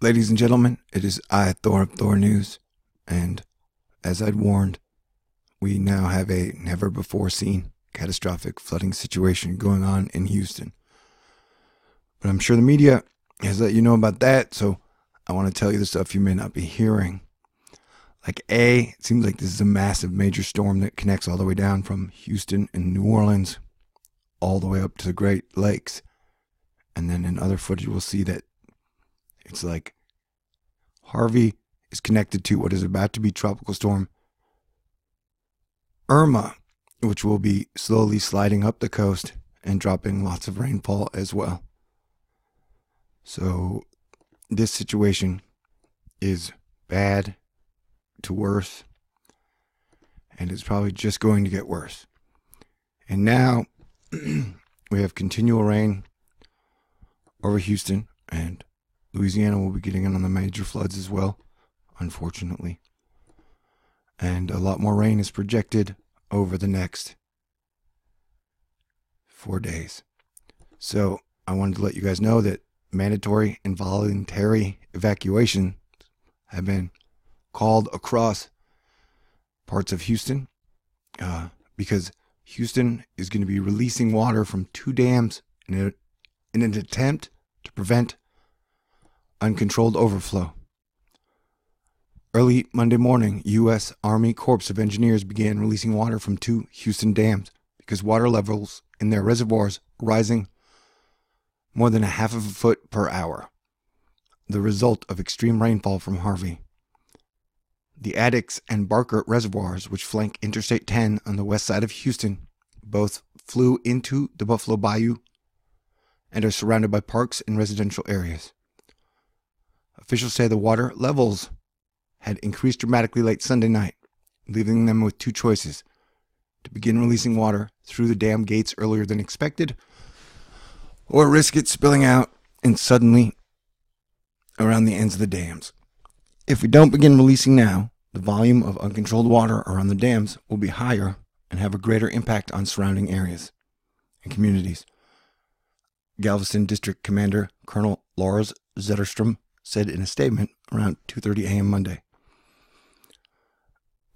Ladies and gentlemen, it is I, Thor of Thor News, and as I'd warned, we now have a never-before-seen catastrophic flooding situation going on in Houston. But I'm sure the media has let you know about that, so I want to tell you the stuff you may not be hearing. Like it seems like this is a massive major storm that connects all the way down from Houston and New Orleans all the way up to the Great Lakes. And then in other footage, we'll see that it's like Harvey is connected to what is about to be Tropical Storm Irma, which will be slowly sliding up the coast and dropping lots of rainfall as well. So this situation is bad to worse, and it's probably just going to get worse. And now we have continual rain over Houston, and Louisiana will be getting in on the major floods as well, unfortunately. And a lot more rain is projected over the next 4 days. So I wanted to let you guys know that mandatory and voluntary evacuations have been called across parts of Houston because Houston is going to be releasing water from 2 dams in an attempt to prevent uncontrolled overflow. Early Monday morning, U.S. Army Corps of Engineers began releasing water from 2 Houston dams because water levels in their reservoirs are rising more than 1/2 foot per hour, the result of extreme rainfall from Harvey. The Addicks and Barker reservoirs, which flank Interstate 10 on the west side of Houston, both flew into the Buffalo Bayou and are surrounded by parks and residential areas. Officials say the water levels had increased dramatically late Sunday night, leaving them with 2 choices: to begin releasing water through the dam gates earlier than expected, or risk it spilling out and suddenly around the ends of the dams. If we don't begin releasing now, the volume of uncontrolled water around the dams will be higher and have a greater impact on surrounding areas and communities. Galveston District Commander Colonel Lars Zetterstrom said in a statement around 2:30 a.m. Monday.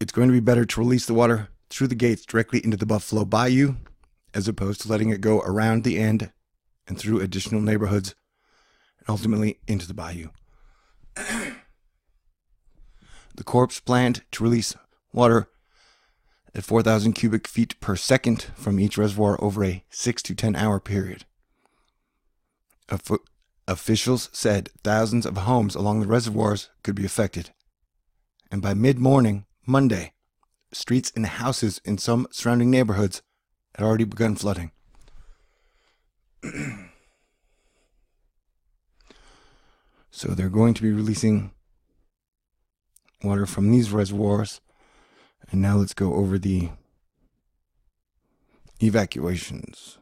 It's going to be better to release the water through the gates directly into the Buffalo Bayou as opposed to letting it go around the end and through additional neighborhoods and ultimately into the bayou. The Corps planned to release water at 4,000 cubic feet per second from each reservoir over a 6 to 10 hour period. Officials said thousands of homes along the reservoirs could be affected. And by mid-morning, Monday, streets and houses in some surrounding neighborhoods had already begun flooding. So they're going to be releasing water from these reservoirs. And now let's go over the evacuations.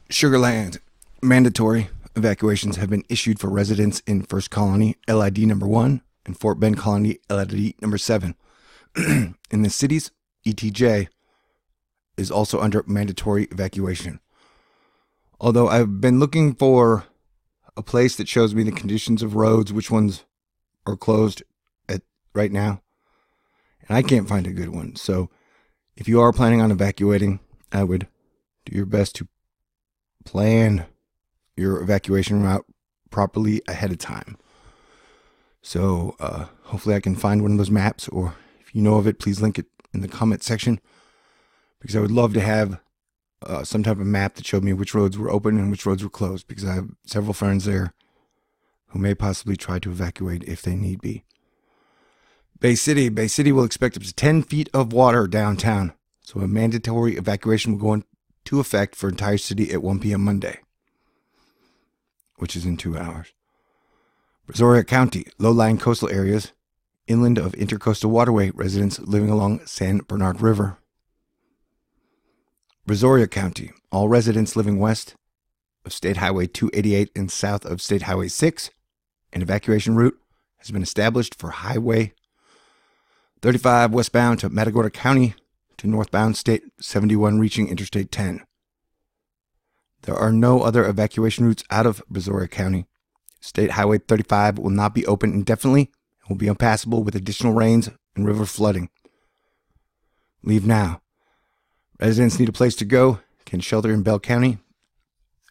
Sugar Land Mandatory Evacuations have been issued for residents in First Colony LID number 1 and Fort Bend Colony LID number 7. In the cities, ETJ is also under mandatory evacuation. Although I've been looking for a place that shows me the conditions of roads, which ones are closed at right now, and I can't find a good one. So if you are planning on evacuating, I would do your best to plan your evacuation route properly ahead of time. So hopefully I can find one of those maps, or if you know of it, please link it in the comment section, because I would love to have some type of map that showed me which roads were open and which roads were closed, because I have several friends there who may possibly try to evacuate if they need be. Bay City will expect up to 10 feet of water downtown, so a mandatory evacuation will go into effect for entire city at 1 p.m. Monday, which is in 2 hours. Brazoria County, low-lying coastal areas, inland of Intercoastal Waterway, residents living along San Bernard River. Brazoria County, all residents living west of State Highway 288 and south of State Highway 6. An evacuation route has been established for Highway 35 westbound to Matagorda County to northbound State 71 reaching Interstate 10. There are no other evacuation routes out of Brazoria County, State Highway 35 will not be open indefinitely and will be impassable with additional rains and river flooding. Leave now. Residents need a place to go, can shelter in Bell County.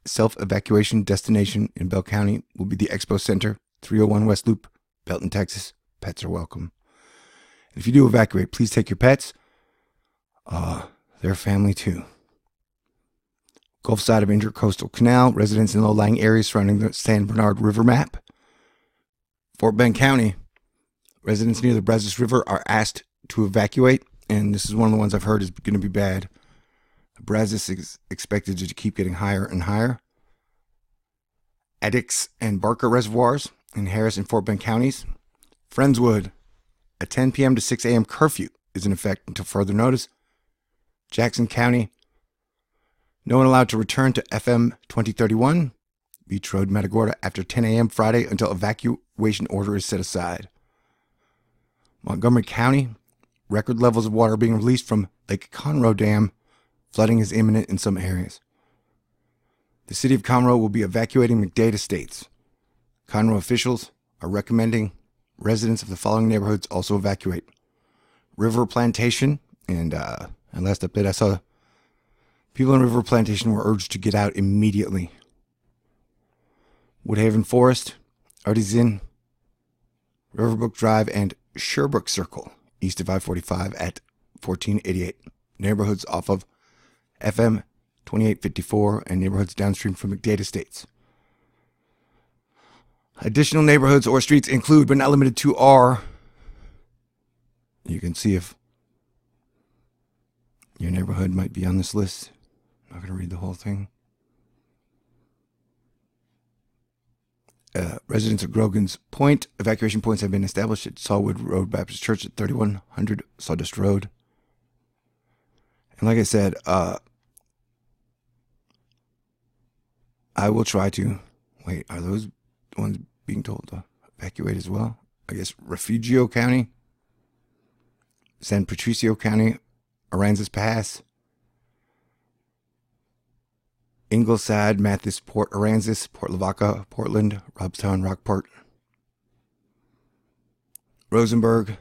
Self-evacuation destination in Bell County will be the Expo Center, 301 West Loop, Belton, Texas. Pets are welcome. If you do evacuate, please take your pets. Their family too. Gulf side of Intercoastal Canal, residents in low-lying areas surrounding the San Bernard River map. Fort Bend County, residents near the Brazos River are asked to evacuate, and this is one of the ones I've heard is going to be bad. Brazos is expected to keep getting higher and higher. Addicts and Barker reservoirs in Harris and Fort Bend counties. Friendswood, a 10 p.m. to 6 a.m. curfew is in effect until further notice. Jackson County, no one allowed to return to FM 2031, Beach Road, Matagorda, after 10 a.m. Friday until evacuation order is set aside. Montgomery County, record levels of water being released from Lake Conroe Dam. Flooding is imminent in some areas. The city of Conroe will be evacuating McDade Estates. Conroe officials are recommending residents of the following neighborhoods also evacuate. River Plantation, and last update I saw, people in River Plantation were urged to get out immediately. Woodhaven Forest, Artisan, Riverbrook Drive, and Sherbrooke Circle, east of I-45 at 1488. Neighborhoods off of FM 2854 and neighborhoods downstream from McDade Estates. Additional neighborhoods or streets include, but not limited to, are, you can see if your neighborhood might be on this list. I'm not going to read the whole thing. Residents of Grogan's Point. Evacuation points have been established at Sawwood Road Baptist Church at 3100 Sawdust Road. And like I said, I will try to... Wait, are those the ones being told to evacuate as well? I guess Refugio County, San Patricio County, Aransas Pass, Ingleside, Mathis, Port Aransas, Port Lavaca, Portland, Robstown, Rockport, Rosenberg,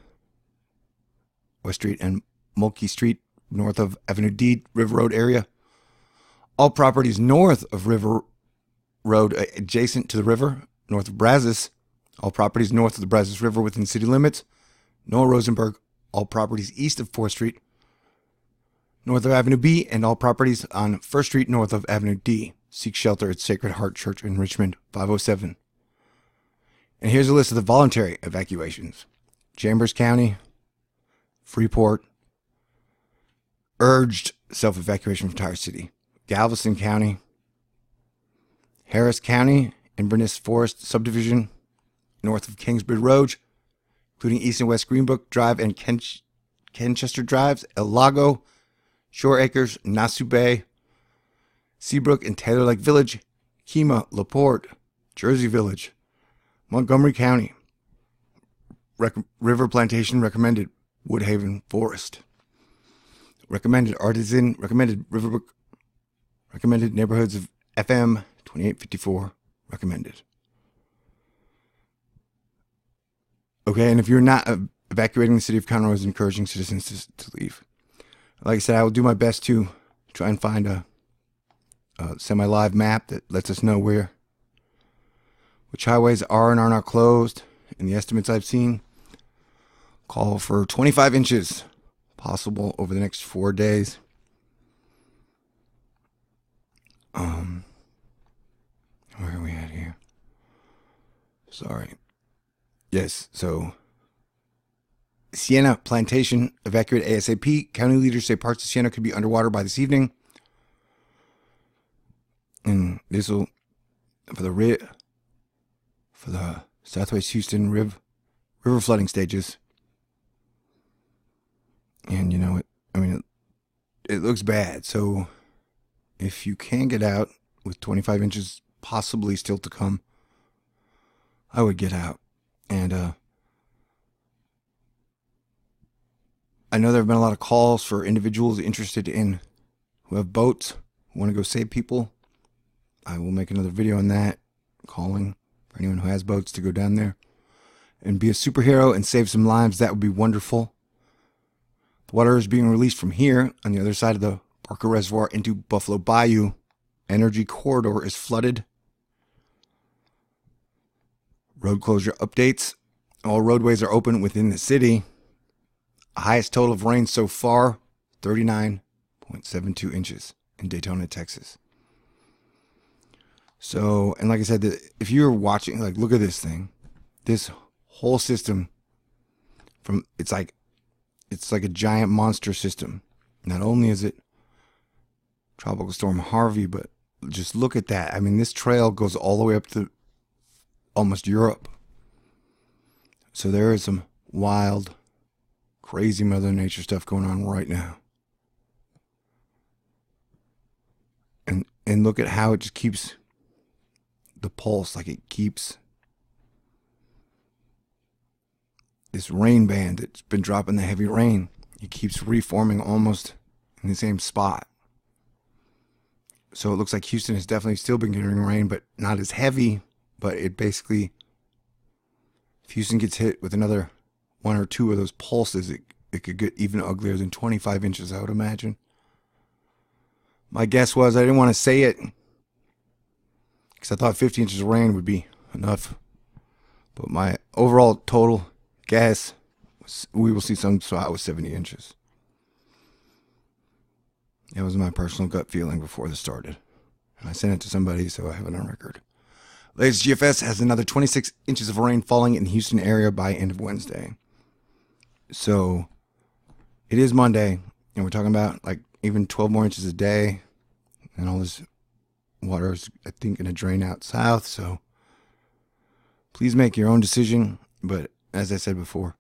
West Street, and Mulkey Street, north of Avenue D, River Road area. All properties north of River Road adjacent to the river, north of Brazos. All properties north of the Brazos River within city limits. Noah Rosenberg. All properties east of 4th Street, north of Avenue B, and all properties on 1st Street north of Avenue D. Seek shelter at Sacred Heart Church in Richmond, 507. And here's a list of the voluntary evacuations. Chambers County, Freeport, urged self-evacuation from Tire City. Galveston County, Harris County, Inverness Forest Subdivision, north of Kingsbridge Road, including East and West Greenbrook Drive and Kenchester Drives, El Lago, Shore Acres, Nassau Bay, Seabrook and Taylor Lake Village, Kemah, LaPorte, Jersey Village, Montgomery County, River Plantation recommended, Woodhaven Forest, recommended Artisan, recommended Riverbrook, recommended neighborhoods of FM 2854, recommended. Okay, and if you're not evacuating, the city of Conroe is encouraging citizens to leave. Like I said, I will do my best to try and find a semi-live map that lets us know which highways are and are not closed. And the estimates I've seen call for 25 inches possible over the next 4 days. Where are we at here? Sorry. Yes, so Sienna Plantation evacuate ASAP. County leaders say parts of Sienna could be underwater by this evening. And this will for the Southwest Houston river flooding stages. And you know it looks bad. So if you can get out with 25 inches possibly still to come, I would get out. And I know there have been a lot of calls for individuals interested in who have boats, who want to go save people. I will make another video on that, calling for anyone who has boats to go down there and be a superhero and save some lives. That would be wonderful. The water is being released from here on the other side of the Barker Reservoir into Buffalo Bayou. Energy corridor is flooded. Road closure updates. All roadways are open within the city. Highest total of rain so far, 39.72 inches in Daytona, Texas. So, and like I said, if you're watching, like, look at this thing. This whole system, it's like a giant monster system. Not only is it Tropical Storm Harvey, but just look at that. I mean, this trail goes all the way up to almost Europe. So there is some wild, crazy Mother Nature stuff going on right now. And look at how it just keeps the pulse, like it keeps this rain band that's been dropping the heavy rain. It keeps reforming almost in the same spot. So it looks like Houston has definitely still been getting rain, but not as heavy. But it basically, if Houston gets hit with another one or two of those pulses, it could get even uglier than 25 inches, I would imagine. My guess was, I didn't want to say it because I thought 50 inches of rain would be enough. But my overall total guess was we will see some spot with 70 inches. That was my personal gut feeling before this started. And I sent it to somebody, so I have it on record. Latest GFS has another 26 inches of rain falling in the Houston area by end of Wednesday. So it is Monday, and we're talking about like even 12 more inches a day. And all this water is, I think, going to drain out south. So please make your own decision. But as I said before,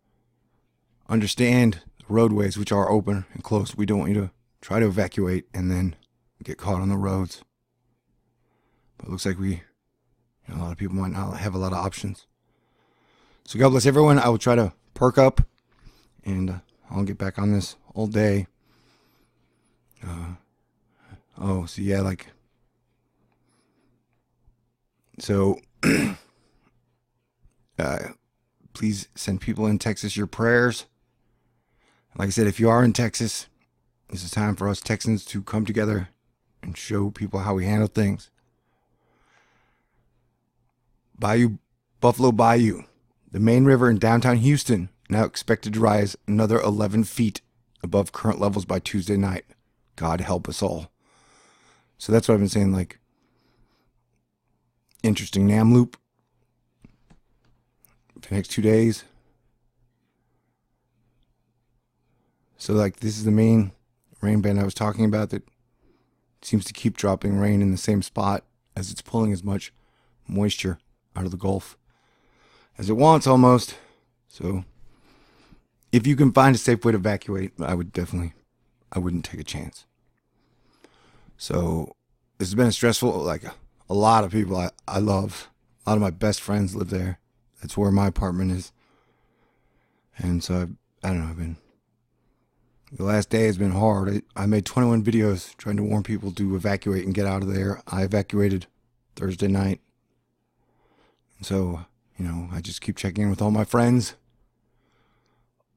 understand the roadways, which are open and closed. We don't want you to try to evacuate and then get caught on the roads. But it looks like a lot of people might not have a lot of options. So God bless everyone. I will try to perk up, and I'll get back on this all day. Please send people in Texas your prayers. Like I said, if you are in Texas, this is time for us Texans to come together and show people how we handle things. Buffalo Bayou, the main river in downtown Houston, now expected to rise another 11 feet above current levels by Tuesday night. God help us all. So that's what I've been saying, like, interesting NAM loop for the next 2 days. So, like, this is the main rain band I was talking about that seems to keep dropping rain in the same spot as it's pulling as much moisture out of the Gulf as it wants almost. So if you can find a safe way to evacuate, I wouldn't take a chance. So this has been a stressful, like a lot of people I love, a lot of my best friends live there. That's where my apartment is. And so I don't know, the last day has been hard. I made 21 videos trying to warn people to evacuate and get out of there. I evacuated Thursday night. So, I just keep checking in with all my friends.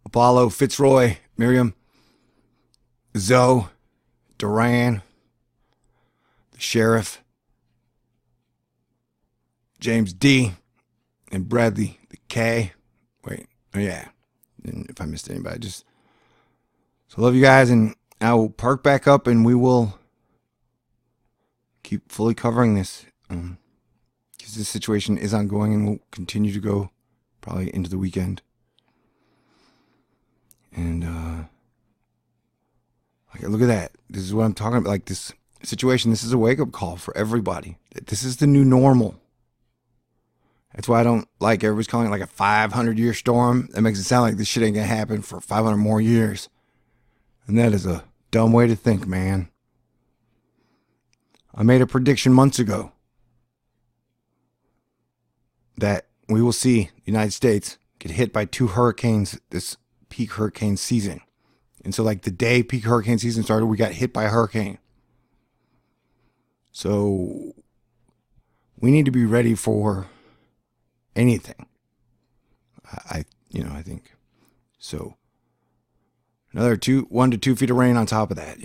Apollo, Fitzroy, Miriam, Zoe, Duran, the sheriff, James D, and Bradley, the K. And if I missed anybody, so love you guys, and I will park back up, and we will keep fully covering this. Because this situation is ongoing and will continue to go probably into the weekend. And look at that. This is what I'm talking about. Like, this situation, this is a wake-up call for everybody. This is the new normal. That's why I don't like everybody's calling it like a 500-year storm. That makes it sound like this shit ain't gonna happen for 500 more years. And that is a dumb way to think, man. I made a prediction months ago that we will see the United States get hit by 2 hurricanes this peak hurricane season. And so, like, the day peak hurricane season started, we got hit by a hurricane. So we need to be ready for anything. I think so. Another 1 to 2 feet of rain on top of that.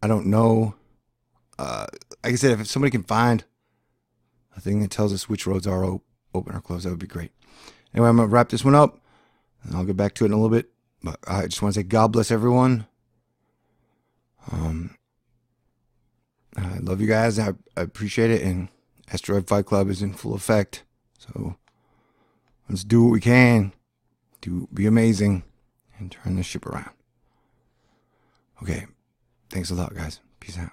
I don't know. Like I said, if somebody can find a thing that tells us which roads are open or closed, that would be great. Anyway, I'm gonna wrap this one up, and I'll get back to it in a little bit. But I just want to say God bless everyone. I love you guys. I appreciate it, and Asteroid Fight Club is in full effect. So let's do what we can to be amazing and turn this ship around. Okay. Thanks a lot, guys. Peace out.